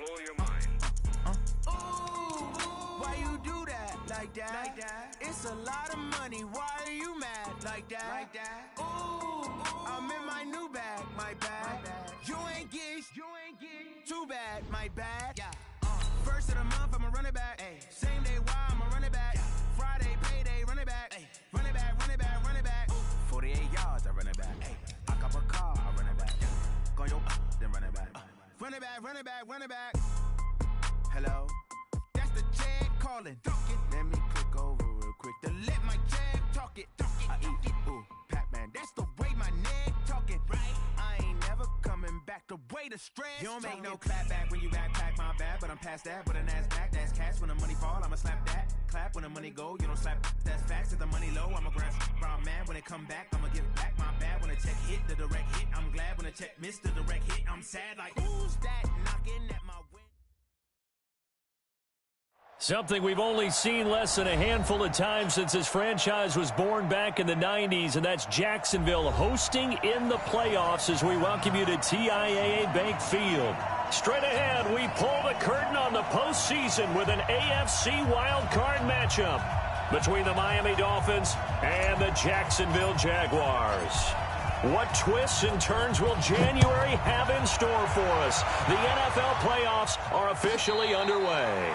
blow your mind. Why you do that like that? It's a lot of money. Why are you mad like that? Ooh, I'm in my new bag, my bag. You ain't get too bad, my bad. First of the month, I'ma run it back. Same day, why I'ma run it back. Friday, payday, run it back. Run it back, run it back, run it back. 48 yards, I run it back. I cop a car, I run it back. Go yo, then run it back. Run it back, run it back, run it back. Hello, that's the jag calling. Let me click over real quick to let my jag talk it. I eat it, ooh, Pac-Man. That's the way my neck talking. Right? I ain't never coming back. The way the stress. You don't make no clap back when you backpack, my bad. But I'm past that. But a NASDAQ, that's cash. When the money fall, I'ma slap that. Clap when the money go. You don't slap. That's facts. If the money low, I'ma grab. Brown man, when it come back, I'ma give back my bad. When the check hit, the direct hit. I'm glad when the check missed the direct hit. I'm sad like who's that knocking at my window? Something we've only seen less than a handful of times since this franchise was born back in the 90s, and that's Jacksonville hosting in the playoffs as we welcome you to TIAA Bank Field. Straight ahead, we pull the curtain on the postseason with an AFC wildcard matchup between the Miami Dolphins and the Jacksonville Jaguars. What twists and turns will January have in store for us? The NFL playoffs are officially underway.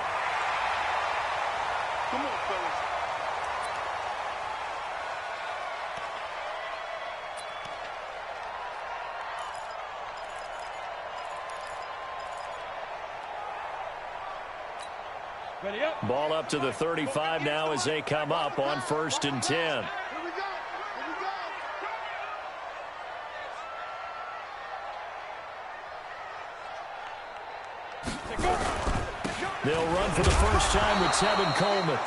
Come on, fellas. Ready up. Ball up to the 35 now as they come up on 1st and 10. Here we go. They'll run for the first time with Tevin Coleman.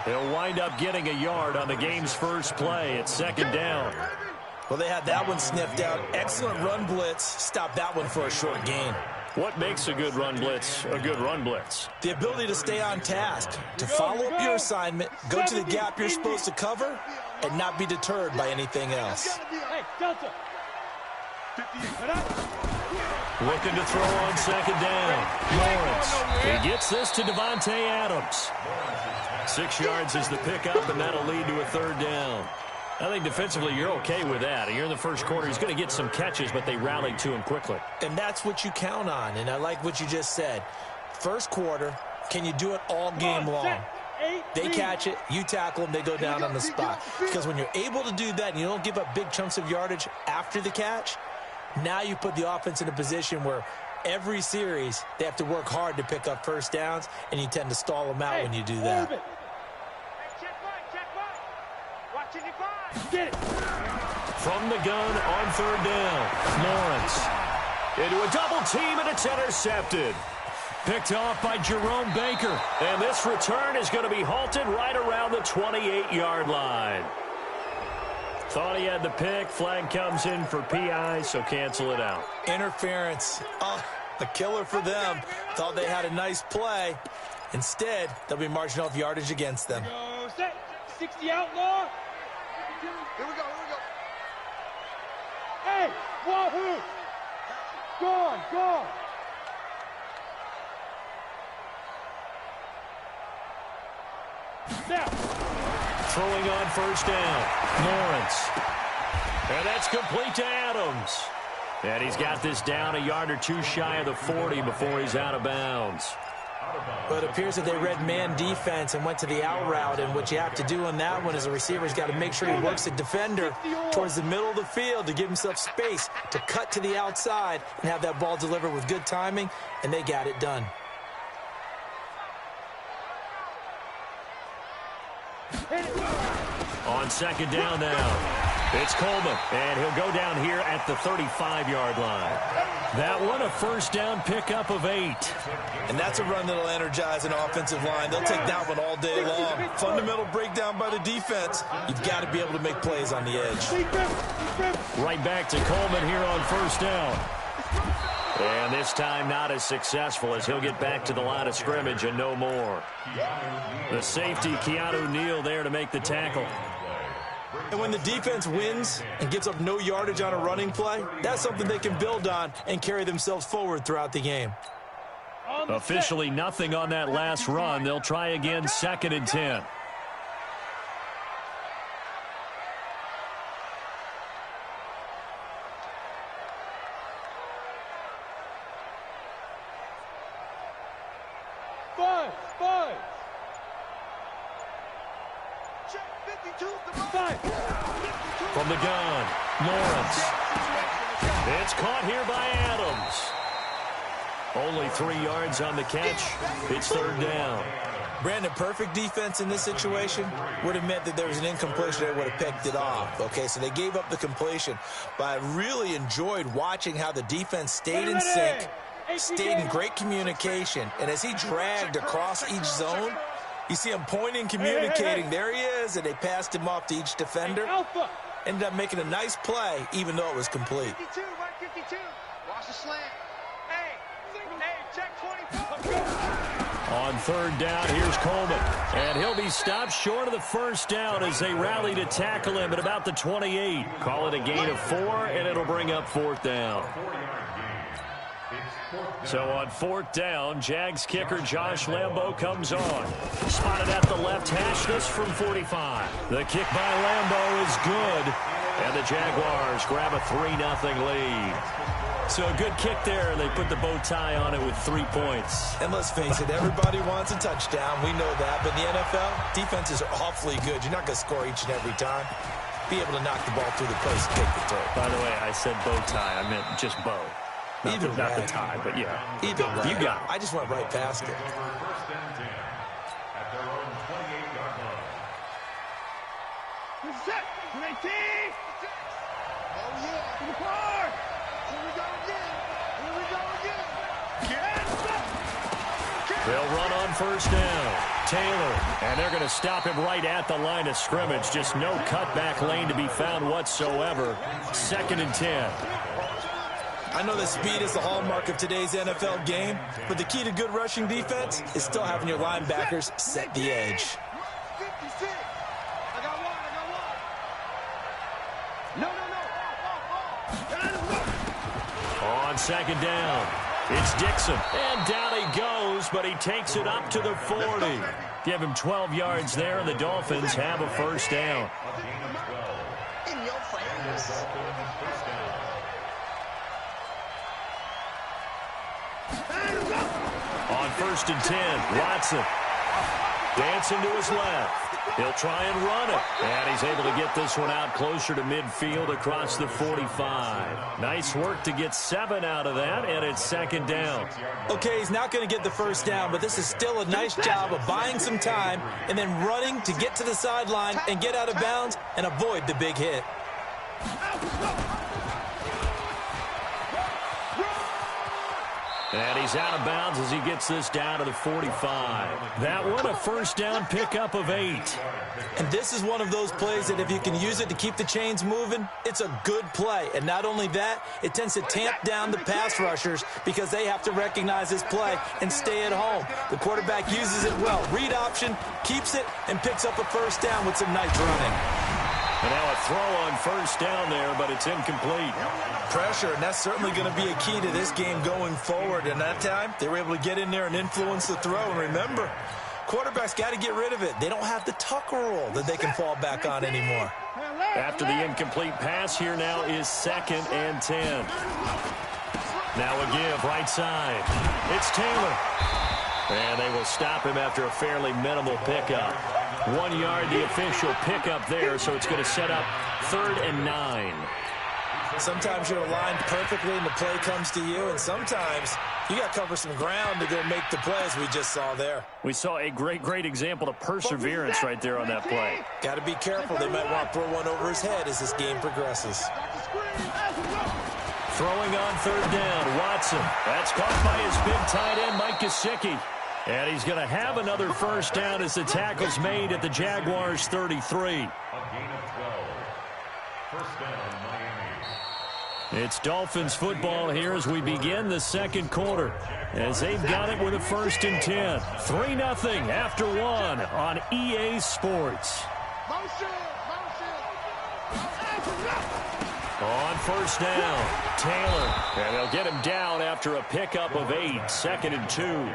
They'll wind up getting a yard on the game's first play at 2nd down. Well, they had that one sniffed out. Excellent run blitz. Stop that one for a short gain. What makes a good run blitz a good run blitz? The ability to stay on task, to follow up your assignment, go to the gap you're supposed to cover, and not be deterred by anything else. Hey, Delta. Looking to throw on 2nd down. Lawrence. He gets this to Devontae Adams. 6 yards is the pickup, and that'll lead to a 3rd down. I think defensively you're okay with that. You're in the first quarter. He's going to get some catches, but they rallied to him quickly. And that's what you count on, and I like what you just said. First quarter, can you do it all game long? They catch it, you tackle them, they go down on the spot. Because when you're able to do that and you don't give up big chunks of yardage after the catch, now you put the offense in a position where every series they have to work hard to pick up first downs, and you tend to stall them out when you do that. Get it. From the gun on 3rd down, Lawrence. Into a double team, and it's intercepted. Picked off by Jerome Baker. And this return is going to be halted right around the 28-yard line. Thought he had the pick. Flag comes in for PI, so cancel it out. Interference. Oh, a killer for them. Thought they had a nice play. Instead, they'll be marching off yardage against them. Go set. 60 outlaw. Here we go. Hey, wahoo! Gone. Now. Throwing on 1st down, Lawrence. And that's complete to Adams. And he's got this down a yard or two shy of the 40 before he's out of bounds. But it appears that they read man defense and went to the out route, and what you have to do on that one is a receiver's got to make sure he works the defender towards the middle of the field to give himself space to cut to the outside and have that ball delivered with good timing, and they got it done. On 2nd down now, it's Coleman, and he'll go down here at the 35-yard line. That one, a 1st down pickup of 8. And that's a run that'll energize an offensive line. They'll take that one all day long. Fundamental breakdown by the defense. You've got to be able to make plays on the edge. Right back to Coleman here on 1st down. And this time not as successful as he'll get back to the line of scrimmage and no more. The safety, Keanu Neal, there to make the tackle. And when the defense wins and gives up no yardage on a running play, that's something they can build on and carry themselves forward throughout the game. Officially nothing on that last run. They'll try again, 2nd and 10. From the gun, Lawrence. It's caught here by Adams. Only 3 yards on the catch. It's 3rd down. Brandon, perfect defense in this situation would have meant that there was an incompletion that would have picked it off. Okay, so they gave up the completion, but I really enjoyed watching how the defense stayed in sync, stayed in great communication, and as he dragged across each zone, you see him pointing, communicating. There he is, and they passed him off to each defender. Ended up making a nice play, even though it was complete. 52. Watch the slant. Hey, check 24. On 3rd down, here's Coleman. And he'll be stopped short of the 1st down as they rally to tackle him at about the 28. Call it a gain of 4, and it'll bring up 4th down. So on 4th down, Jags kicker Josh Lambo comes on. Spotted at the left hash, this from 45. The kick by Lambo is good. And the Jaguars grab a 3-0 lead. So a good kick there. They put the bow tie on it with 3 points. And let's face it, everybody wants a touchdown. We know that. But in the NFL, defenses are awfully good. You're not going to score each and every time. Be able to knock the ball through the post and take the turn. By the way, I said bow tie. I meant just bow. Not the tie, but yeah. Either way. You got it. I just went right past it. Set. 19. Oh, yeah. To the park. Here we go again. They'll run on 1st down. Taylor, and they're going to stop him right at the line of scrimmage. Just no cutback lane to be found whatsoever. 2nd and 10. I know that speed is the hallmark of today's NFL game, but the key to good rushing defense is still having your linebackers set the edge. 56. I got one. No. On 2nd down, it's Dixon. And down he goes, but he takes it up to the 40. Give him 12 yards there, and the Dolphins have a 1st down. In your face. On 1st and 10, Watson dancing to his left. He'll try and run it. And he's able to get this one out closer to midfield across the 45. Nice work to get 7 out of that, and it's 2nd down. Okay, he's not going to get the 1st down, but this is still a nice job of buying some time and then running to get to the sideline and get out of bounds and avoid the big hit. And he's out of bounds as he gets this down to the 45. That one, a 1st down pickup of 8. And this is one of those plays that if you can use it to keep the chains moving, it's a good play. And not only that, it tends to tamp down the pass rushers because they have to recognize this play and stay at home. The quarterback uses it well. Read option, keeps it, and picks up a 1st down with some nice running. And now a throw on 1st down there, but it's incomplete. Pressure, and that's certainly going to be a key to this game going forward. And that time, they were able to get in there and influence the throw. And remember, quarterbacks got to get rid of it. They don't have the tuck rule that they can fall back on anymore. After the incomplete pass, here now is 2nd and 10. Now a give, right side. It's Taylor. And they will stop him after a fairly minimal pickup. 1 yard, the official pickup there, so it's going to set up 3rd and 9. Sometimes you're aligned perfectly and the play comes to you, and sometimes you got to cover some ground to go make the play, as we just saw there. We saw a great example of perseverance right there on that play. Got to be careful. They might want to throw one over his head as this game progresses. Throwing on 3rd down, Watson. That's caught by his big tight end, Mike Gesicki. And he's going to have another 1st down as the tackle's made at the Jaguars' 33. It's Dolphins football here as we begin the 2nd quarter. As they've got it with a 1st and 10. 3-0 after 1 on EA Sports. On first down, Taylor. And they'll get him down after a pickup of 8, 2nd and 2.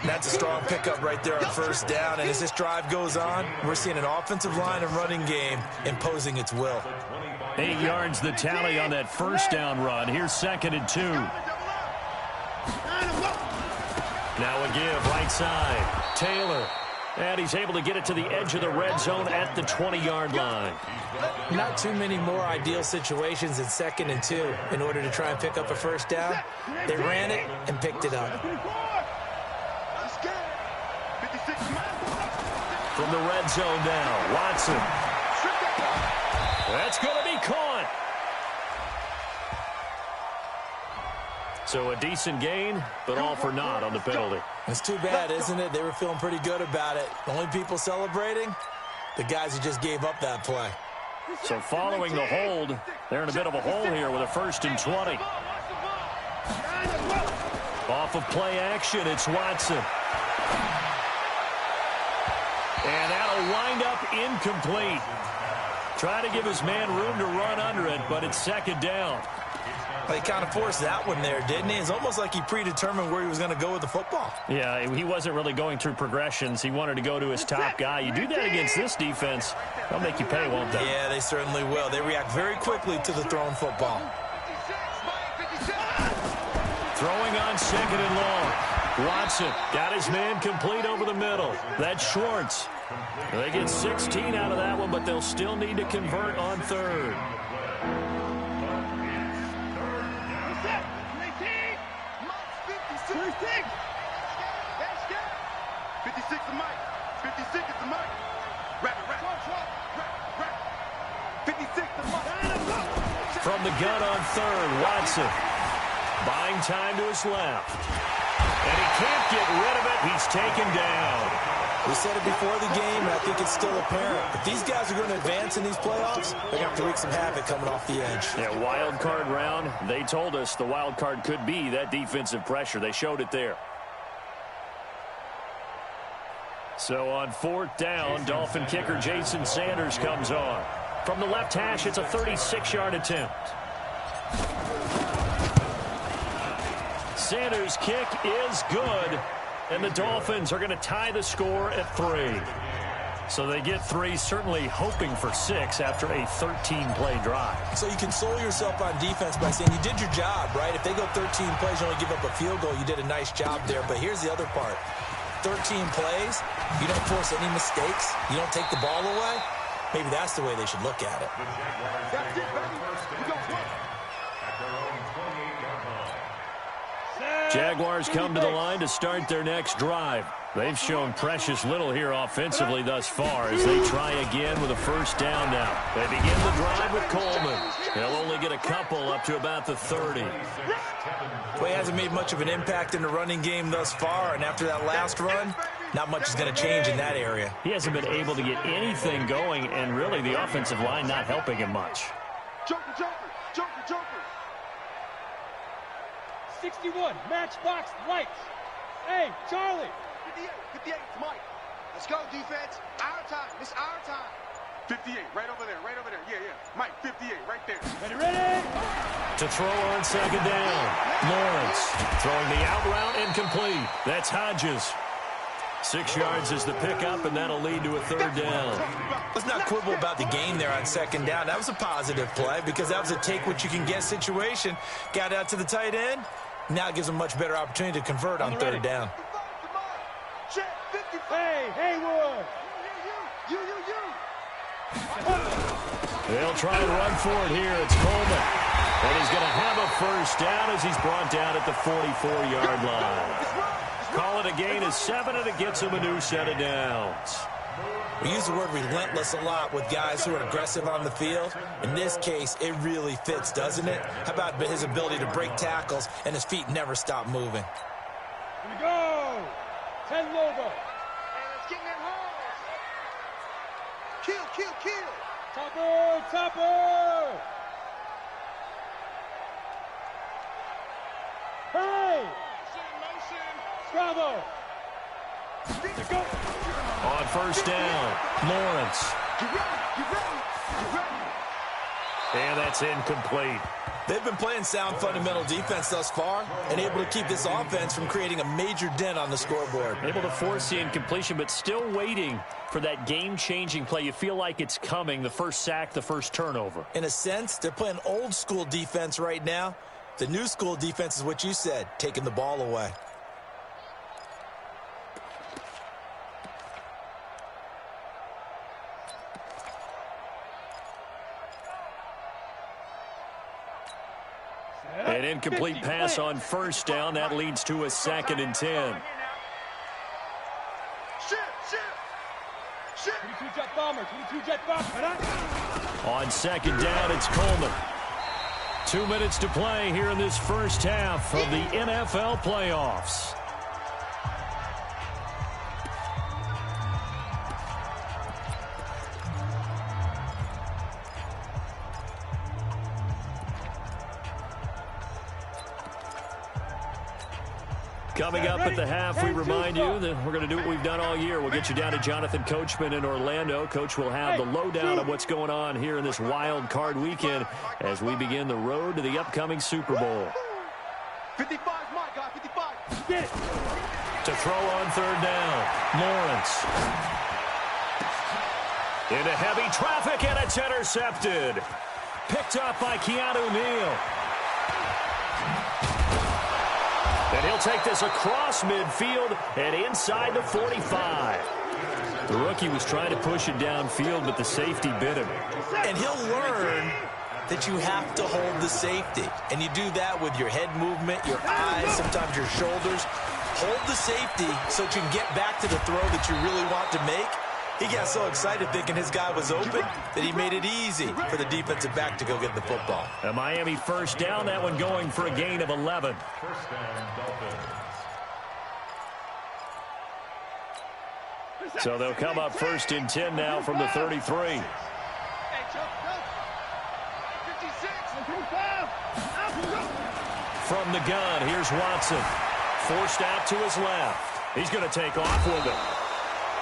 That's a strong pickup right there on first down. And as this drive goes on, we're seeing an offensive line and running game imposing its will. 8 yards the tally on that first down run. Here's 2nd and 2. Now a give, right side. Taylor. And he's able to get it to the edge of the red zone at the 20-yard line. Not too many more ideal situations in 2nd and 2 in order to try and pick up a first down. They ran it and picked it up. From the red zone now, Watson. That's going to be caught. So a decent gain, but all for naught on the penalty. It's too bad, isn't it? They were feeling pretty good about it. The only people celebrating, the guys who just gave up that play. So following the hold, they're in a bit of a hole here with a 1st and 20. Off of play action, it's Watson. And that'll wind up incomplete. Try to give his man room to run under it, but it's 2nd down. He kind of forced that one there, didn't he? It's almost like he predetermined where he was going to go with the football. Yeah, he wasn't really going through progressions. He wanted to go to his top guy. You do that against this defense, they'll make you pay, won't they? Yeah, they certainly will. They react very quickly to the thrown football. Throwing on 2nd and long. Watson got his man complete over the middle. That's Schwartz. They get 16 out of that one, but they'll still need to convert on 3rd. From the gun on 3rd, Watson. Buying time to his left. And he can't get rid of it. He's taken down. We said it before the game, and I think it's still apparent. If these guys are going to advance in these playoffs, they're going to have to wreak some havoc coming off the edge. Yeah, wild card round. They told us the wild card could be that defensive pressure. They showed it there. So on 4th down, Dolphin kicker Jason Sanders comes on. From the left hash, it's a 36-yard attempt. Sanders' kick is good, and the Dolphins are going to tie the score at 3. So they get 3, certainly hoping for 6 after a 13-play drive. So you console yourself on defense by saying you did your job, right? If they go 13 plays, you only give up a field goal, you did a nice job there. But here's the other part. 13 plays, you don't force any mistakes, you don't take the ball away. Maybe that's the way they should look at it. Jaguars come to the line to start their next drive. They've shown precious little here offensively thus far as they try again with a 1st down now. They begin the drive with Coleman. They'll only get a couple up to about the 30. Well, he hasn't made much of an impact in the running game thus far, and after that last run, not much is going to change in that area. He hasn't been able to get anything going, and really the offensive line not helping him much. Joker. 61, matchbox lights. Hey, Charlie. 58, it's Mike. Let's go, defense. Our time. It's our time. 58, right over there. Yeah. Mike, 58, right there. Ready? To throw on 2nd down. Lawrence throwing the out route incomplete. That's Hodges. 6 yards is the pickup, and that'll lead to a 3rd down. Let's not quibble about the gain there on 2nd down. That was a positive play because that was a take-what-you-can-get situation. Got out to the tight end. Now it gives them a much better opportunity to convert on 3rd down. Hey, Haywood. You. They'll try and run for it here. It's Coleman. And he's going to have a 1st down as he's brought down at the 44-yard line. Call it a gain of 7, and it gets him a new set of downs. We use the word relentless a lot with guys who are aggressive on the field. In this case, it really fits, doesn't it? How about his ability to break tackles and his feet never stop moving? Here we go. 10 logo. Hey, let's get in that hole. Kill. Topper. Hey. Bravo. On 1st down, Lawrence. You ready. And that's incomplete. They've been playing sound fundamental defense thus far and able to keep this offense from creating a major dent on the scoreboard. Able to force the incompletion, but still waiting for that game-changing play. You feel like it's coming, the first sack, the first turnover. In a sense, they're playing old-school defense right now. The new-school defense is what you said, taking the ball away. An incomplete pass on first down. That leads to a 2nd and 10. On 2nd down, it's Coleman. 2 minutes to play here in this first half of the NFL playoffs. Coming up at the half, we remind you that we're going to do what we've done all year. We'll get you down to Jonathan Coachman in Orlando. Coach will have the lowdown of what's going on here in this wild card weekend as we begin the road to the upcoming Super Bowl. 55 is my guy, 55. Get it. To throw on 3rd down, Lawrence. Into heavy traffic, and it's intercepted. Picked up by Keanu Neal. And he'll take this across midfield and inside the 45. The rookie was trying to push it downfield, but the safety bit him. And he'll learn that you have to hold the safety. And you do that with your head movement, your eyes, sometimes your shoulders. Hold the safety so that you can get back to the throw that you really want to make. He got so excited thinking his guy was open that he made it easy for the defensive back to go get the football. A Miami first down, that one going for a gain of 11. First down, Dolphins. So they'll come up 1st and 10 now from the 33. From the gun, here's Watson. Forced out to his left. He's going to take off with it.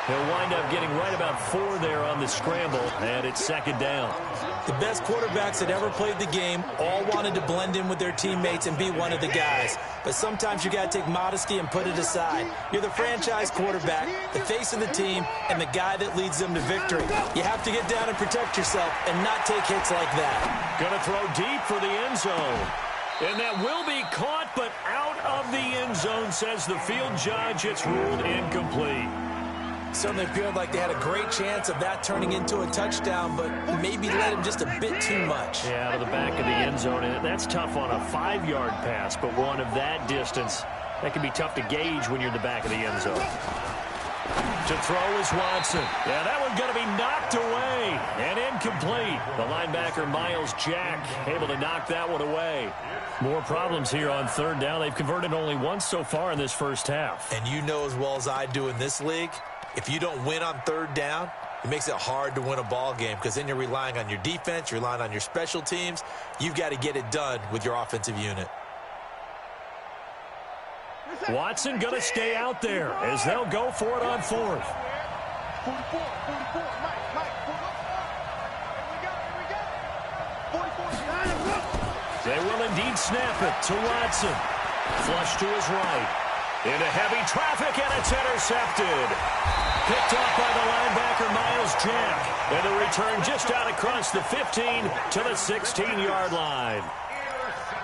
He'll wind up getting right about 4 there on the scramble, and it's 2nd down. The best quarterbacks that ever played the game all wanted to blend in with their teammates and be one of the guys. But sometimes you got to take modesty and put it aside. You're the franchise quarterback, the face of the team, and the guy that leads them to victory. You have to get down and protect yourself and not take hits like that. Going to throw deep for the end zone. And that will be caught, but out of the end zone, says the field judge. It's ruled incomplete. Certainly appeared like they had a great chance of that turning into a touchdown, but maybe led him just a bit too much. Yeah, out of the back of the end zone, and that's tough on a 5-yard pass, but one of that distance, that can be tough to gauge when you're in the back of the end zone. To throw is Watson. Yeah, that one's going to be knocked away and incomplete. The linebacker, Miles Jack, able to knock that one away. More problems here on 3rd down. They've converted only once so far in this first half. And you know as well as I do in this league, if you don't win on 3rd down, it makes it hard to win a ball game because then you're relying on your defense, you're relying on your special teams. You've got to get it done with your offensive unit. Watson going to stay out there as they'll go for it on 4th. 44, 44, Mike, 44. They will indeed snap it to Watson. Flush to his right. Into heavy traffic, and it's intercepted. Picked off by the linebacker, Miles Jack. And the return just out across the 15 to the 16-yard line.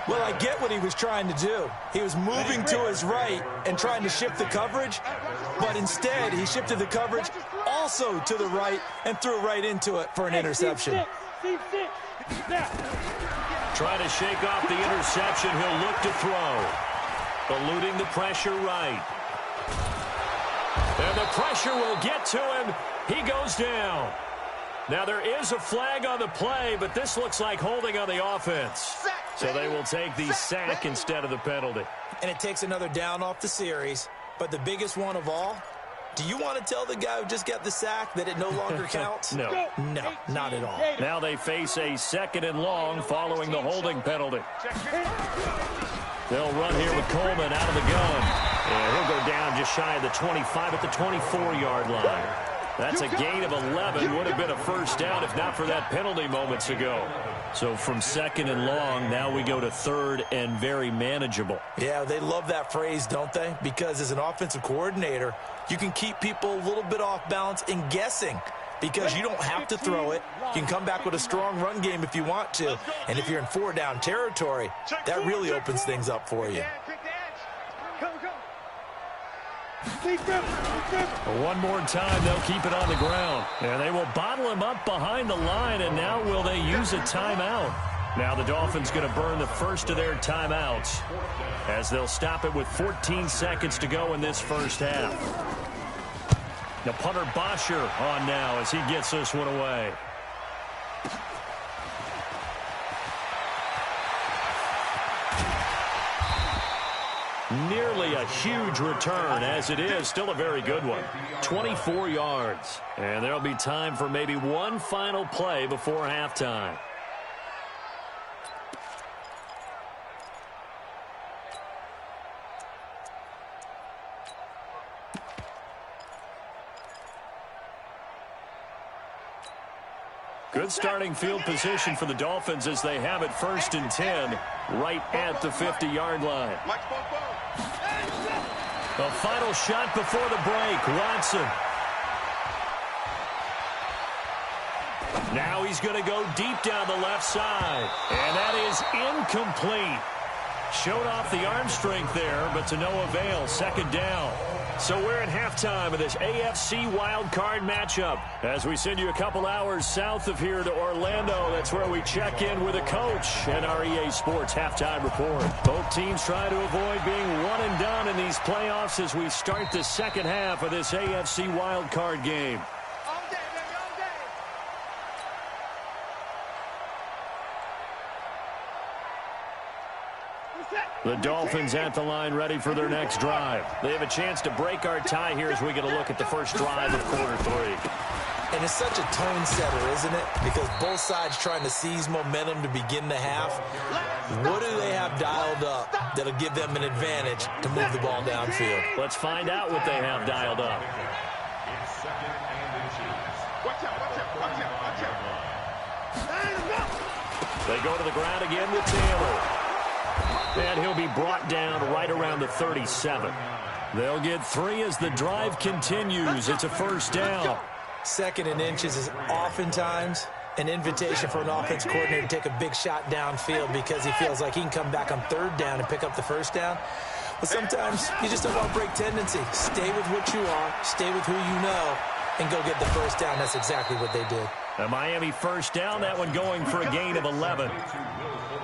Well, I get what he was trying to do. He was moving to his right and trying to shift the coverage, but instead he shifted the coverage also to the right and threw right into it for an interception. Trying to shake off the interception. He'll look to throw. Eluding the pressure right. And the pressure will get to him. He goes down. Now there is a flag on the play, but this looks like holding on the offense. So they will take the sack instead of the penalty. And it takes another down off the series. But the biggest one of all, do you want to tell the guy who just got the sack that it no longer counts? No. No, not at all. Now they face a 2nd and long following the holding penalty. They'll run here with Coleman out of the gun. And he'll go down just shy of the 25 at the 24-yard line. That's a gain of 11. Would have been a first down if not for that penalty moments ago. So from second and long, now we go to third and very manageable. Yeah, they love that phrase, don't they? Because as an offensive coordinator, you can keep people a little bit off balance and guessing because you don't have to throw it. You can come back with a strong run game if you want to. And if you're in four-down territory, that really opens things up for you. One more time, they'll keep it on the ground. And they will bottle him up behind the line, and now will they use a timeout? Now the Dolphins going to burn the first of their timeouts as they'll stop it with 14 seconds to go in this first half. Now punter Bosher on now as he gets this one away. Nearly a huge return, as it is still a very good one. 24 yards. And there'll be time for maybe one final play before halftime. Good starting field position for the Dolphins as they have it 1st and 10 right at the 50-yard line. The final shot before the break, Watson. Now he's going to go deep down the left side, and that is incomplete. Showed off the arm strength there, but to no avail. Second down. So we're at halftime of this AFC wildcard matchup as we send you a couple hours south of here to Orlando. That's where we check in with a coach and our EA Sports halftime report. Both teams try to avoid being one and done in these playoffs as we start the second half of this AFC wildcard game. The Dolphins at the line ready for their next drive. They have a chance to break our tie here as we get a look at the first drive of quarter three. And it's such a tone setter, isn't it? Because both sides trying to seize momentum to begin the half. What do they have dialed up that'll give them an advantage to move the ball downfield? Let's find out what they have dialed up. They go to the ground again with Taylor. And he'll be brought down right around the 37. They'll get 3 as the drive continues. It's a first down. 2nd and inches is oftentimes an invitation for an offense coordinator to take a big shot downfield because he feels like he can come back on 3rd down and pick up the first down. But sometimes you just don't want to break tendency. Stay with what you are, stay with who you know, and go get the first down. That's exactly what they did. A Miami first down, that one going for a gain of 11.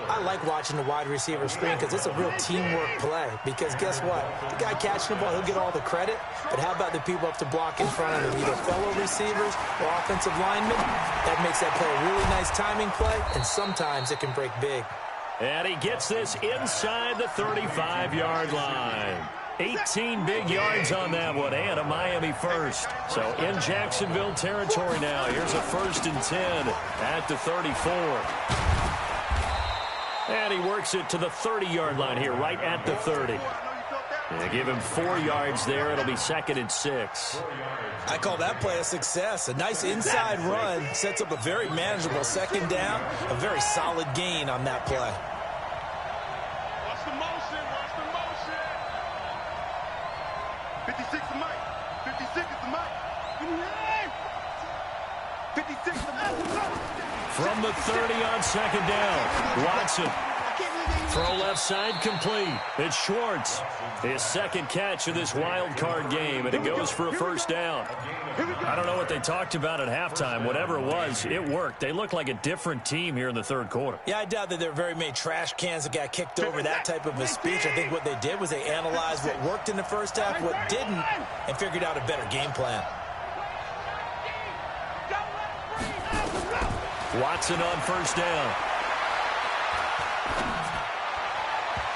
I like watching the wide receiver screen because it's a real teamwork play. Because guess what? The guy catching the ball, he'll get all the credit. But how about the people up to block in front of him, either fellow receivers or offensive linemen? That makes that play a really nice timing play, and sometimes it can break big. And he gets this inside the 35-yard line. 18 big yards on that one, and a Miami first. So in Jacksonville territory now. Here's a 1st and 10 at the 34. And he works it to the 30-yard line here, right at the 30. They give him 4 yards there. It'll be 2nd and 6. I call that play a success. A nice inside run sets up a very manageable 2nd down. A very solid gain on that play. Watch the motion. Watch the motion. 56 to Mike. 56 is the Mike. 56 to Mike. From the 30 on 2nd down, Watson. Throw left side complete. It's Schwartz. His 2nd catch of this wild card game, and it goes for a first down. I don't know what they talked about at halftime. Whatever it was, it worked. They look like a different team here in the 3rd quarter. Yeah, I doubt that there are very many trash cans that got kicked over that type of a speech. I think what they did was they analyzed what worked in the first half, what didn't, and figured out a better game plan. Watson on first down.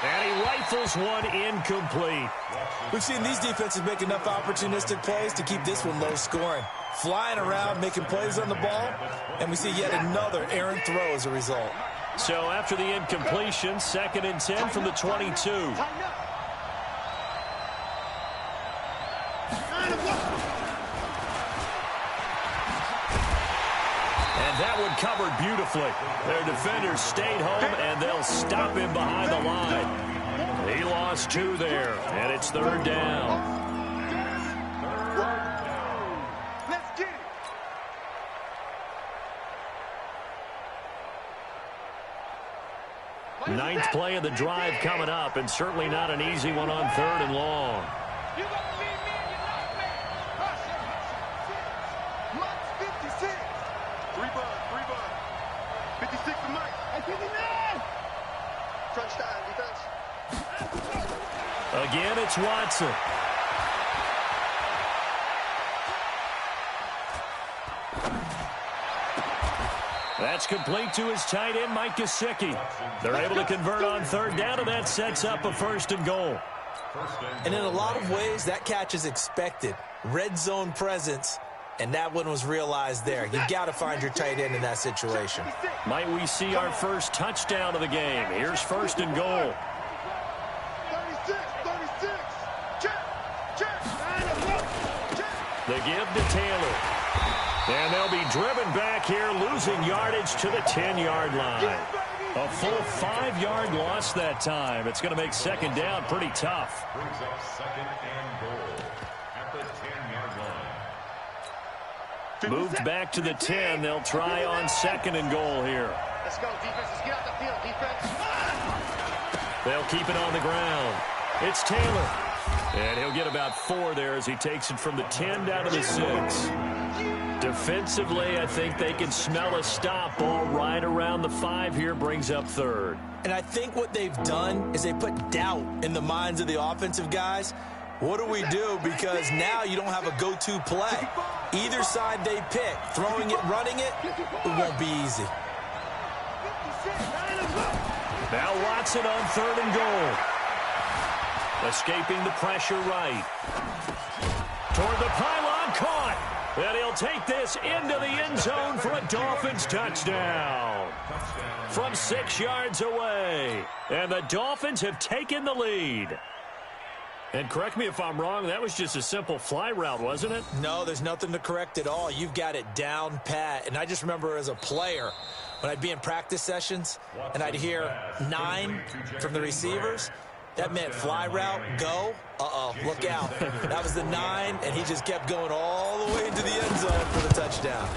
And he rifles one incomplete. We've seen these defenses make enough opportunistic plays to keep this one low scoring. Flying around, making plays on the ball, and we see yet another errant throw as a result. So after the incompletion, 2nd and 10 from the 22. And that one covered beautifully. Their defenders stayed home, and they'll stop him behind the line. He lost 2 there, and it's 3rd down. Let's get it. 9th play of the drive coming up, and certainly not an easy one on 3rd and long. You gonna leave me and you lost me. Mike's 56. 3 bud. 56 for Mike. Hey, 59. Crunch time, defense. Again, it's Watson. That's complete to his tight end, Mike Gesicki. They're able to convert on 3rd down, and that sets up a 1st and goal. And in a lot of ways, that catch is expected. Red zone presence, and that one was realized there. You've got to find your tight end in that situation. Might we see our first touchdown of the game? Here's 1st and goal. 36. Check. The give to Taylor. And they'll be driven back here, losing yardage to the 10-yard line. A full 5-yard loss that time. It's going to make 2nd down pretty tough. Brings up 2nd and goal at the 10-yard line. Moved back to the 10. They'll try on 2nd and goal here. Let's go, defense. Let's get out the field, defense. They'll keep it on the ground. It's Taylor. And he'll get about 4 there as he takes it from the 10 down to the 6. Defensively, I think they can smell a stop. Ball right around the 5 here, brings up 3rd. And I think what they've done is they put doubt in the minds of the offensive guys. What do we do? Because now you don't have a go-to play. Either side they pick, throwing it, running it, it won't be easy. Now Watson on 3rd and goal. Escaping the pressure right. Toward the pylon, caught. And he'll take this into the end zone for a Dolphins touchdown. From 6 yards away. And the Dolphins have taken the lead. And correct me if I'm wrong, that was just a simple fly route, wasn't it? No, there's nothing to correct at all. You've got it down pat. And I just remember as a player, when I'd be in practice sessions and I'd hear 9 from the receivers, that meant fly route, go. Uh-oh, look out. That was the 9, and he just kept going all the way into the end zone for the touchdown.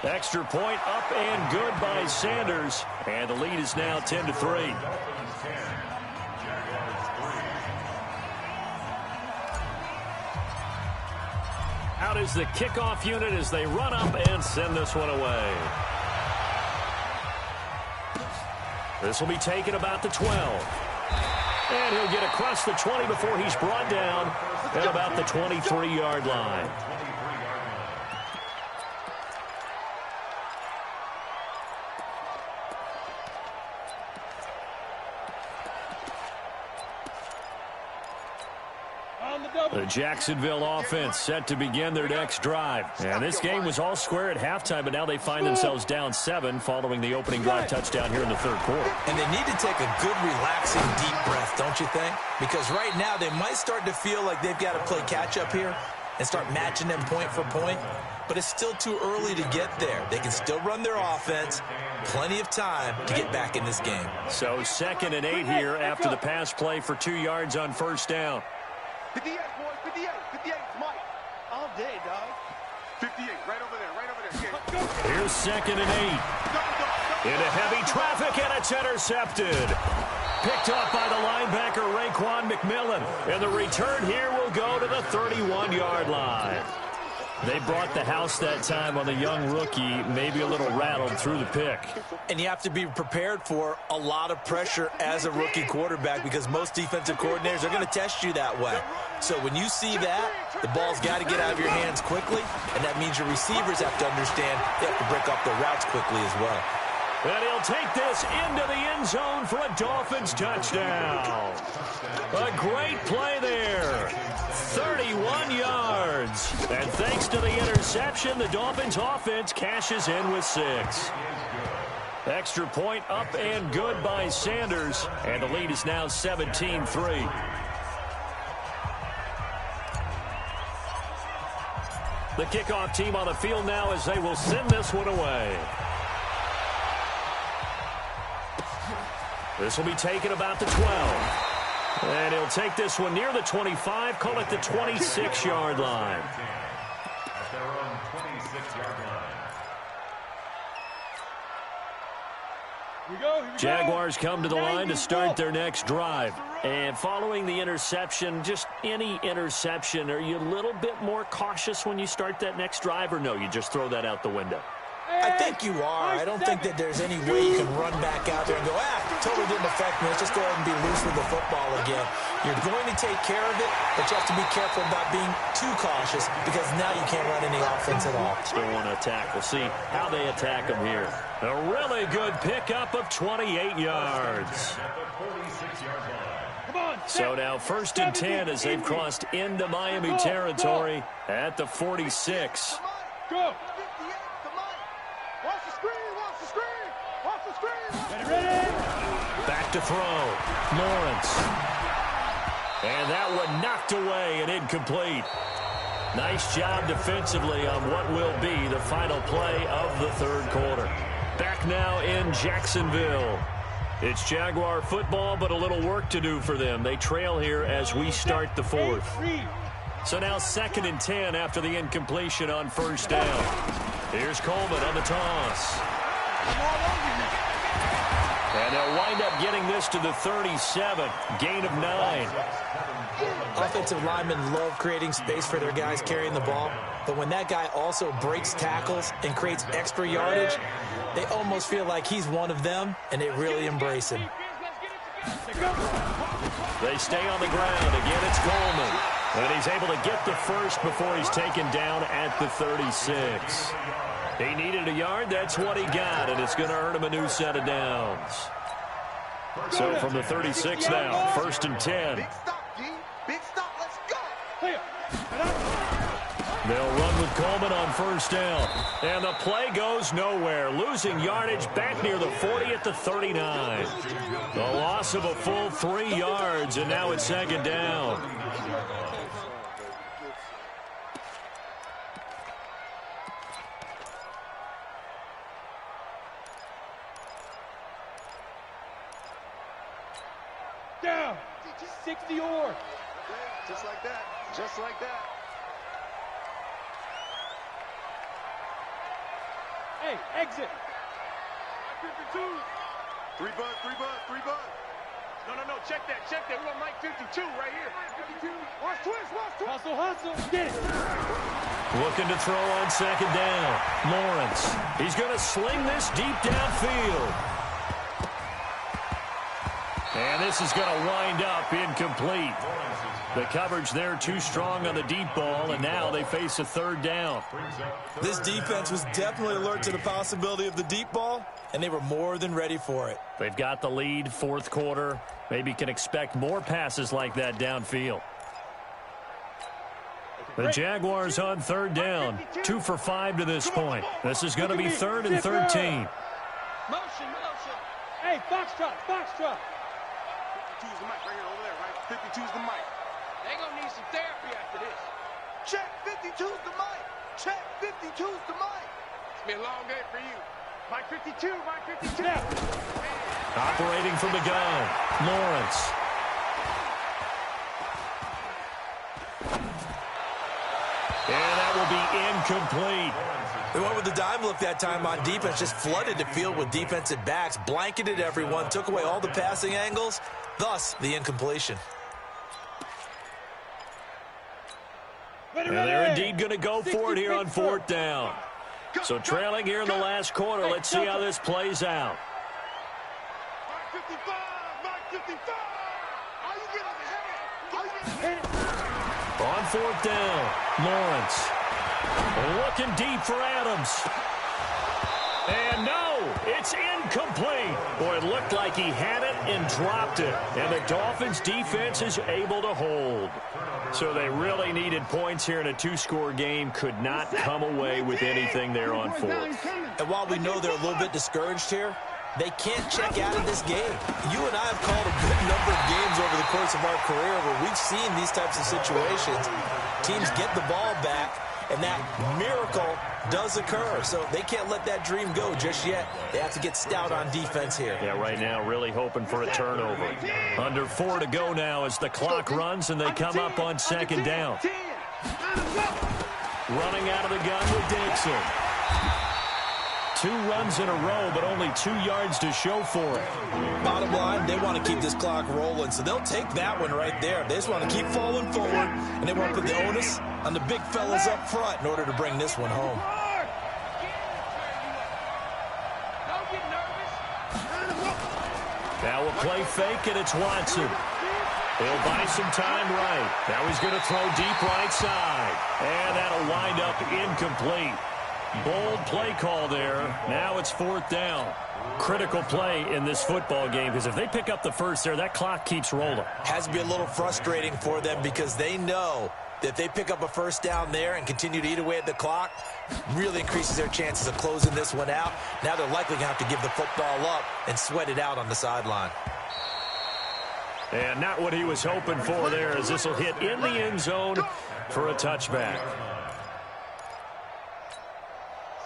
Extra point up and good by Sanders. And the lead is now 10-3. Out is the kickoff unit as they run up and send this one away. This will be taken about the 12. And he'll get across the 20 before he's brought down at about the 23-yard line. The Jacksonville offense set to begin their next drive. And this game was all square at halftime, but now they find themselves down 7 following the opening drive touchdown here in the 3rd quarter. And they need to take a good, relaxing, deep breath, don't you think? Because right now they might start to feel like they've got to play catch-up here and start matching them point for point. But it's still too early to get there. They can still run their offense. Plenty of time to get back in this game. So 2nd and 8 here after the pass play for 2 yards on 1st down. 58, boys, 58. 58, Mike. All day, dog. 58, right over there. Yeah. Here's 2nd and 8. Into heavy traffic, and it's intercepted. Picked up by the linebacker, Raekwon McMillan. And the return here will go to the 31-yard line. They brought the house that time on the young rookie, maybe a little rattled through the pick. And you have to be prepared for a lot of pressure as a rookie quarterback because most defensive coordinators are going to test you that way. So when you see that, the ball's got to get out of your hands quickly, and that means your receivers have to understand they have to break up the routes quickly as well. And he'll take this into the end zone for a Dolphins touchdown. A great play there. 31 yards. And thanks to the interception, the Dolphins offense cashes in with 6. Extra point up and good by Sanders. And the lead is now 17-3. The kickoff team on the field now as they will send this one away. This will be taken about the 12. And he'll take this one near the 25, call it the 26-yard line. At their own 26-yard line. Here we go. Jaguars come to the line to start their next drive. And following the interception, just any interception, are you a little bit more cautious when you start that next drive, or no, you just throw that out the window? I think you are. I don't think that there's any way you can run back out there and go, totally didn't affect me. Let's just go ahead and be loose with the football again. You're going to take care of it, but you have to be careful about being too cautious because now you can't run any offense at all. Still want to attack. We'll see how they attack them here. A really good pickup of 28 yards. So now 1st and 10 as they've crossed into Miami territory at the 46. Go. Watch the screen, watch the screen, watch the screen. Ready. Back to throw. Lawrence. And that one knocked away and incomplete. Nice job defensively on what will be the final play of the third quarter. Back now in Jacksonville. It's Jaguar football, but a little work to do for them. They trail here as we start the fourth. So now 2nd and 10 after the incompletion on 1st down. Here's Coleman on the toss. And they'll wind up getting this to the 37. Gain of 9. Offensive linemen love creating space for their guys carrying the ball, but when that guy also breaks tackles and creates extra yardage, they almost feel like he's one of them, and they really embrace him. They stay on the ground. Again, it's Coleman. And he's able to get the first before he's taken down at the 36. He needed a yard. That's what he got, and it's going to earn him a new set of downs. So from the 36 now, 1st and 10. Big stop, D. Big stop. Let's go. They'll run with Coleman on 1st down. And the play goes nowhere. Losing yardage back near the 40 at the 39. The loss of a full 3 yards, and now it's 2nd down. Down. 60 or. Just like that. Just like that. Hey, exit. 52. 3 bud, 3 bud, 3 bud. No, check that. We want Mike 52 right here. 52. Watch twist, watch twist. Hustle. Get it. Looking to throw on 2nd down. Lawrence. He's going to sling this deep downfield. And this is going to wind up incomplete. The coverage there too strong on the deep ball, and now they face a 3rd down. This defense was definitely alert to the possibility of the deep ball, and they were more than ready for it. They've got the lead, 4th quarter. Maybe can expect more passes like that downfield. The Jaguars on 3rd down. 2 for 5 to this point. This is going to be 3rd and 13. Motion. Hey, foxtrot. 52's the mic right here, over there, right? 52's the mic. They gonna need some therapy after this. Check 52's the mic. Check 52's the mic. It's been a long day for you. Mike 52, Mike 52. Now. Operating from the gun, Lawrence. And that will be incomplete. They went with the dime look that time on defense, just flooded the field with defensive backs, blanketed everyone, took away all the passing angles, thus the incompletion. And they're indeed going to go for it here on 4th down. So trailing here in the last quarter, let's see how this plays out. Mike 55, Mike 55. How you getting ahead? On 4th down, Lawrence. Looking deep for Adams. And no, it's incomplete. Boy, it looked like he had it and dropped it. And the Dolphins' defense is able to hold. So they really needed points here in a 2-score game. Could not come away with anything there on 4th. And while we know they're a little bit discouraged here, they can't check out of this game. You and I have called a good number of games over the course of our career where we've seen these types of situations. Teams get the ball back, and that miracle does occur. So they can't let that dream go just yet. They have to get stout on defense here. Yeah, right now really hoping for a turnover. Under 4 to go now as the clock runs and they come up on second down. Running out of the gun with Dixon. 2 runs in a row, but only 2 yards to show for it. Bottom line, they want to keep this clock rolling, so they'll take that one right there. They just want to keep falling forward, and they want to put the onus on the big fellas up front in order to bring this one home. Now we'll play fake, and it's Watson. He'll buy some time right. Now he's going to throw deep right side. And that'll wind up incomplete. Bold play call there. Now it's 4th down. Critical play in this football game because if they pick up the first there, that clock keeps rolling. Has to be a little frustrating for them because they know that if they pick up a first down there and continue to eat away at the clock, really increases their chances of closing this one out. Now they're likely going to have to give the football up and sweat it out on the sideline. And not what he was hoping for there as this will hit in the end zone for a touchback.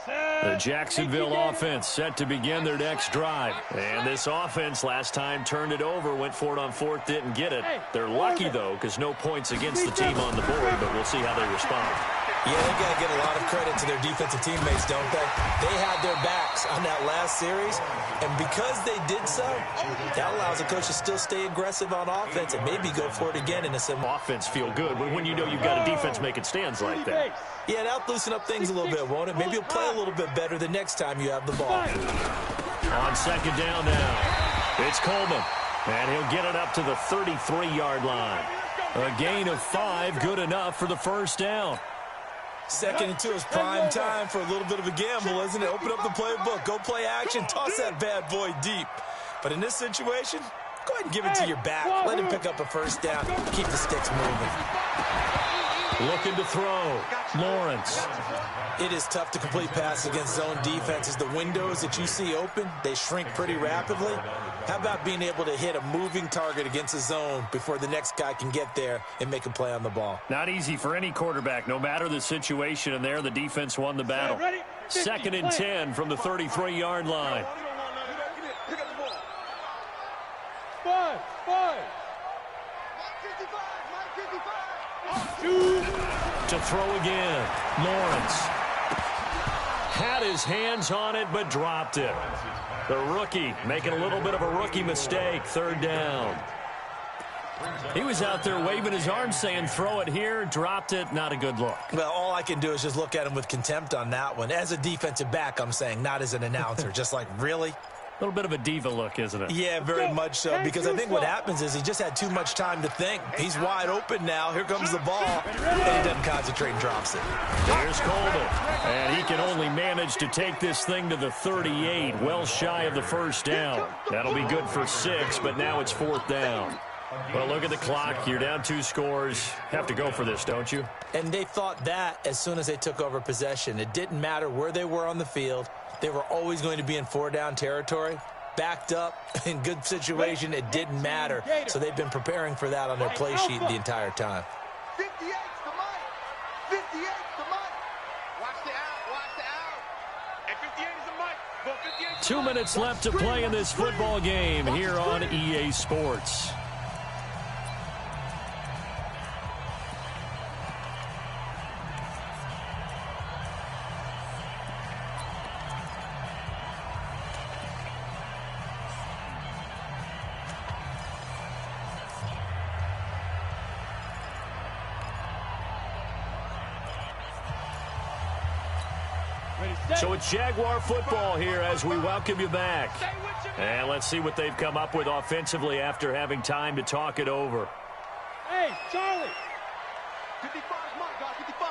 The Jacksonville offense set to begin their next drive. And this offense last time turned it over, went for it on 4th, didn't get it. They're lucky, though, because no points against the team on the board, but we'll see how they respond. Yeah, they got to give a lot of credit to their defensive teammates, don't they? They had their backs on that last series, and because they did so, that allows a coach to still stay aggressive on offense and maybe go for it again in a similar offense feel good when you know you've got a defense making stands like that. Yeah, that'll loosen up things a little bit, won't it? Maybe you'll play a little bit better the next time you have the ball. On second down now, it's Coleman, and he'll get it up to the 33-yard line. A gain of 5, good enough for the first down. 2nd and 2 is prime time for a little bit of a gamble, isn't it? Open up the playbook, go play action, toss that bad boy deep. But in this situation, go ahead and give it to your back. Let him pick up a first down. Keep the sticks moving. Looking to throw. Lawrence. It is tough to complete passes against zone defenses. The windows that you see open, they shrink pretty rapidly. How about being able to hit a moving target against a zone before the next guy can get there and make a play on the ball? Not easy for any quarterback, no matter the situation, and there the defense won the battle. 2nd and 10 from the 33-yard line. 5. To throw again. Lawrence had his hands on it but dropped it. The rookie making a little bit of a rookie mistake. 3rd down. He was out there waving his arms saying throw it here, dropped it, not a good look. Well, all I can do is just look at him with contempt on that one. As a defensive back, I'm saying, not as an announcer. Just like, really? A little bit of a diva look, isn't it? Yeah, very much so, because I think what happens is he just had too much time to think. He's wide open now. Here comes the ball, and he doesn't concentrate and drops it. There's Coleman, and he can only manage to take this thing to the 38, well shy of the first down. That'll be good for 6, but now it's 4th down. Well, look at the clock. You're down 2 scores. Have to go for this, don't you? And they thought that as soon as they took over possession. It didn't matter where they were on the field. They were always going to be in 4-down territory. Backed up, in good situation, it didn't matter. So they've been preparing for that on their play sheet the entire time. 58's the mic. 58's the mic. Watch the out. And 58 is the mic. Well, 58's 2 minutes left to play in this football game here on EA Sports. So it's Jaguar football here as we welcome you back. And let's see what they've come up with offensively after having time to talk it over. Hey, Charlie. 55's Mike, guys, 55.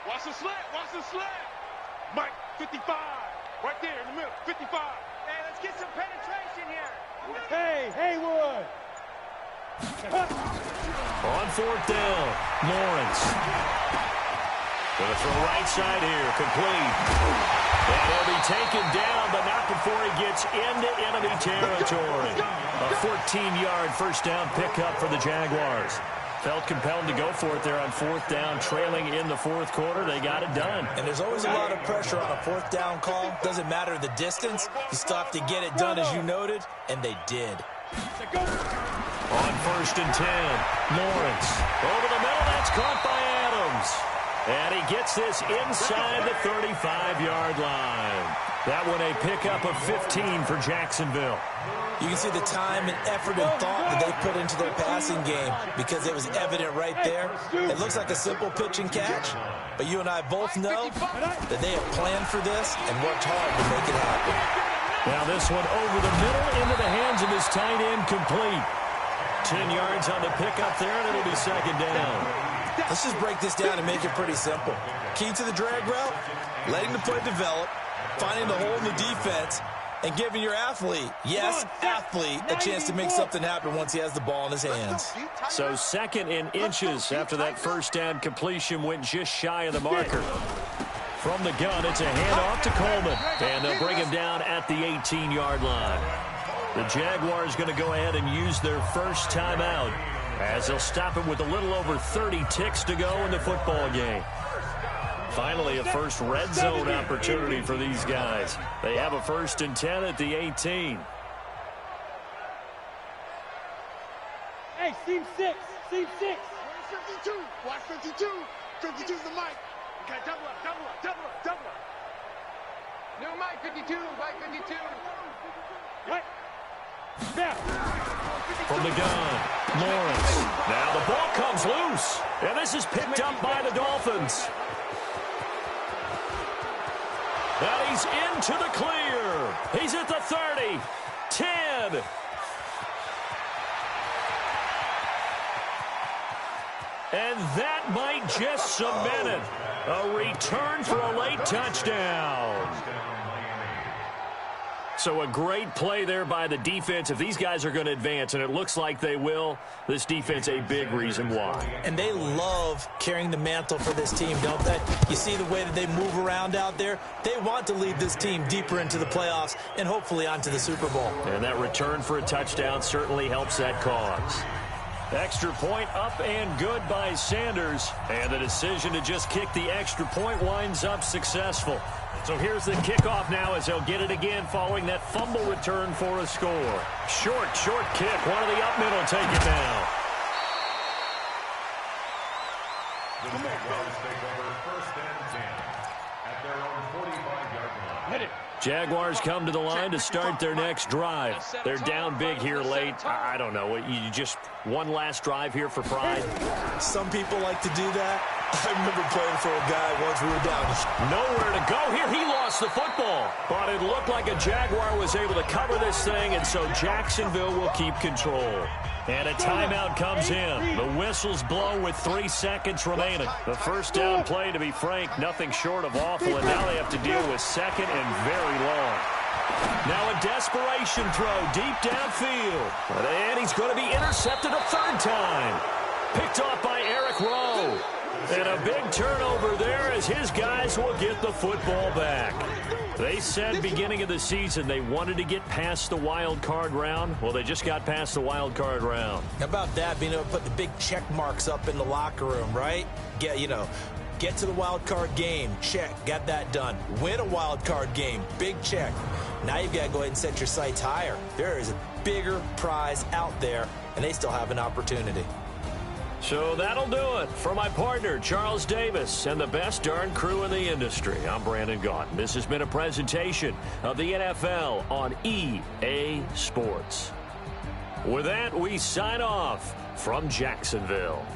Watch the slant. Mike, 55. Right there in the middle, 55. Hey, let's get some penetration here. Hey, Haywood. On 4th down, Lawrence. Gonna throw right side here, complete. And he'll be taken down, but not before he gets into enemy territory. A 14-yard first down pickup for the Jaguars. Felt compelled to go for it there on 4th down, trailing in the 4th quarter. They got it done. And there's always a lot of pressure on a 4th down call. Doesn't matter the distance. You still have to get it done, as you noted, and they did. On 1st and 10, Lawrence. Over the middle, that's caught by Adams. And he gets this inside the 35-yard line. That one a pickup of 15 for Jacksonville. You can see the time and effort and thought that they put into their passing game because it was evident right there. It looks like a simple pitch and catch, but you and I both know that they have planned for this and worked hard to make it happen. Now this one over the middle into the hands of his tight end, complete. 10 yards on the pickup there, and it'll be 2nd down. Let's just break this down and make it pretty simple. Key to the drag route, letting the play develop, finding the hole in the defense, and giving your athlete, yes, athlete, a chance to make something happen once he has the ball in his hands. So 2nd and inches after that 1st down completion went just shy of the marker. From the gun, it's a handoff to Coleman, and they'll bring him down at the 18-yard line. The Jaguars going to go ahead and use their first timeout as they'll stop it with a little over 30 ticks to go in the football game. Finally, a first red zone opportunity for these guys. They have a 1st and 10 at the 18. Hey, seam 6. Seam 6. 52. Watch 52. 52's the mic. Okay, double up, double up, double up, double up. New mic 52, mic 52. Right. Now. From the gun, Lawrence. Now the ball comes loose, and this is picked up by the Dolphins. And he's into the clear. He's at the 30, 10. And that might just cement it. A return for a late touchdown. So a great play there by the defense. If these guys are going to advance, and it looks like they will, this defense a big reason why. And they love carrying the mantle for this team, don't they? You see the way that they move around out there? They want to lead this team deeper into the playoffs and hopefully onto the Super Bowl. And that return for a touchdown certainly helps that cause. Extra point up and good by Sanders. And the decision to just kick the extra point winds up successful. So here's the kickoff now as they'll get it again following that fumble return for a score. Short kick. One of the up middle take it now. The Jaguars take over 1st and 10 at their own 45-yard line. Hit it. Jaguars come to the line to start their next drive. They're down big here late. I don't know. You just one last drive here for pride? Some people like to do that. I remember playing for a guy once we were down. Nowhere to go here. He lost the football. But it looked like a Jaguar was able to cover this thing, and so Jacksonville will keep control. And a timeout comes in. The whistles blow with 3 seconds remaining. The 1st down play, to be frank, nothing short of awful, and now they have to deal with 2nd and very long. Now a desperation throw deep downfield. And he's going to be intercepted a 3rd time. Picked off by Eric Rowe. And a big turnover there as his guys will get the football back. They said beginning of the season they wanted to get past the wild card round. Well, they just got past the wild card round. How about that, being able to put the big check marks up in the locker room, right? Get to the wild card game, check, got that done. Win a wild card game, big check. Now you've got to go ahead and set your sights higher. There is a bigger prize out there, and they still have an opportunity. So that'll do it. For my partner, Charles Davis, and the best darn crew in the industry, I'm Brandon Gaughan. This has been a presentation of the NFL on EA Sports. With that, we sign off from Jacksonville.